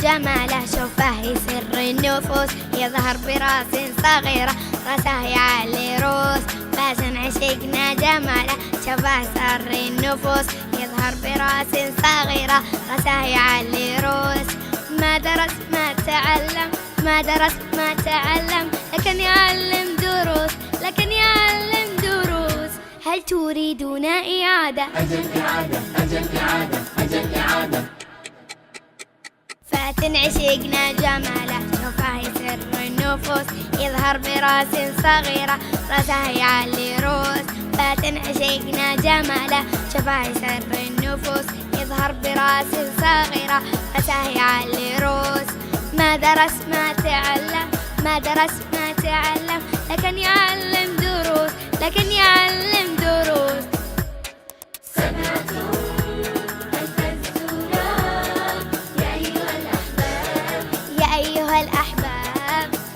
جماله، شوفه يسر النفوس، يظهر براس صغيرة، راسه يعلي روس. باسم عشقنا جماله، شوفه سر النفوس، يظهر براس صغيرة، راسه يعلي روس. ما درس ما تعلم، ما درس ما تعلم، لكن يعلم دروس، لكن يعلم دروس. هل تريدون إعادة؟ أجل إعادة، أجل إعادة، أجل إعادة. فاتن عشقنا جماله، شوفه يسر النفوس، يظهر براس صغيرة، راسه يعلي روس. فاتن عشقنا جماله، شوفه يسر النفوس، يظهر براس صغيرة، راسه يعلي روس. ما درس ما تعلم، ما درس ما تعلم، لكن يعلم دروس، لكن يعلم